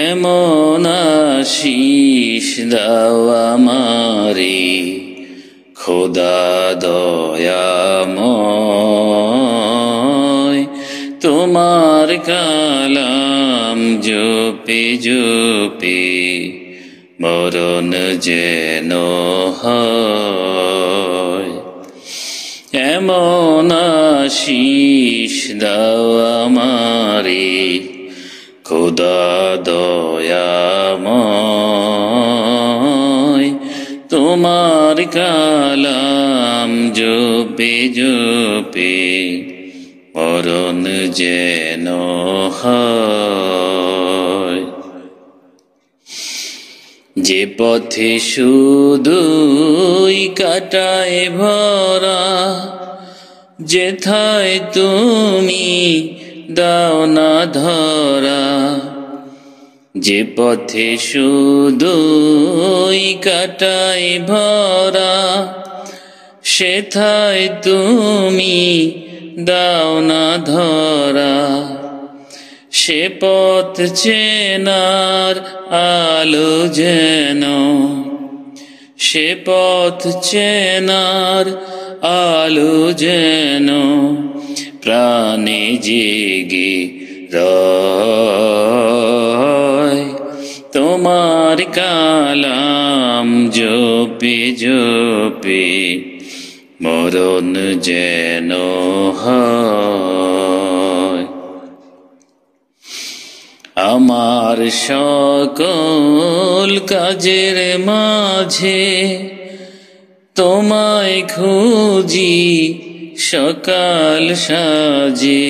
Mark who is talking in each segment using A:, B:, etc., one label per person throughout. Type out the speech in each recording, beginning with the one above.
A: এমন আশিস দাও আমারে খোদা দয়াময়, তোমার কালাম জপে জপে মরণ যেন হয়। এমন আশিস দাও আমারে খোদা দয়াময়, তোমার কালাম জপে জপে মরণ যেন হয়। যে পথে শুধুই কাটায় ভরা, যেথায় তুমি দাও না ধরা। যে পথে শুধুই কাটায় ভরা, সেথায় তুমি দাও না ধরা। সে পথ চেনার আলো যেন, সে পথ চেনার আলো যেন প্রাণে জেগে রয়। তোমার কালাম জপে জপে মরণ যেন হয়। আমার সকল কাজের মাঝে তোমায় খুঁজি সকাল সাজে।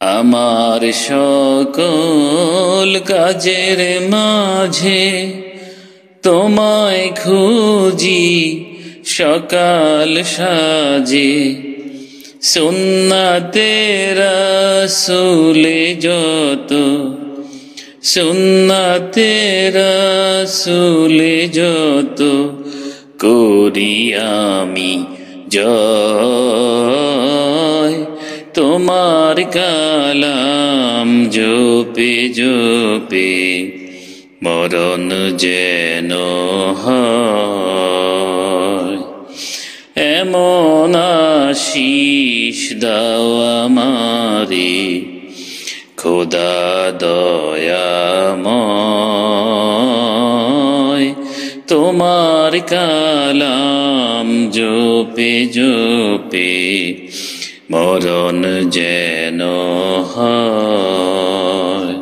A: আমার সকল কাজের মাঝে তোমায় খুঁজি সকাল সাজে। সুন্নাতে রাসূলে যত, সুন্নাতে রাসূলে যত করি আমি জয়। তোমার কালাম জপে জপে মরণ যেন হয়। এমন আশিস দাও আমারে খোদা দয়াময়, তোমার কালাম জপে জপে মরণ যেন হয়।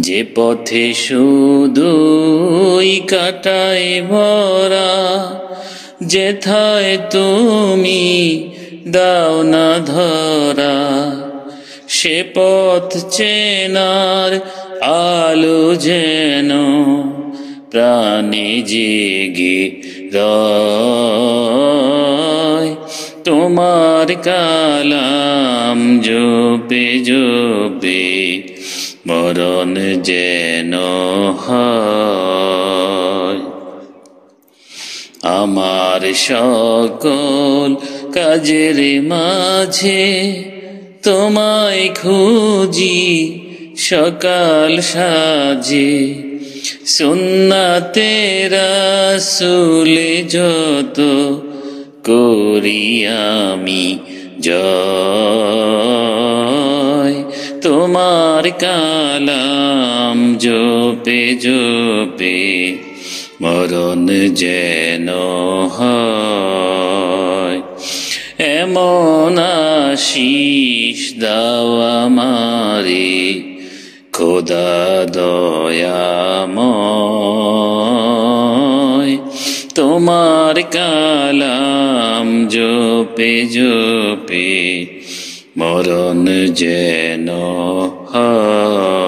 A: যে পথে শুধুই কাটায় ভরা, যেথায় তুমি দাও না ধরা। সে পথ চেনার আলো যেন প্রাণে জেগে রয়। তোমার কালাম জপে জপে মরণ যেন হয়। আমার সকল কাজের মাঝে তোমায় খুঁজি সকাল সাজে। সুন্নাতে রাসূলে যত করি আমি জয়। তোমার কালাম জপে জপে মরণ যেন হয়। এমন আশিস দাও আমারে খোদা দয়াময়, তোমার কালাম জপে জপে মরণ যেন হয়।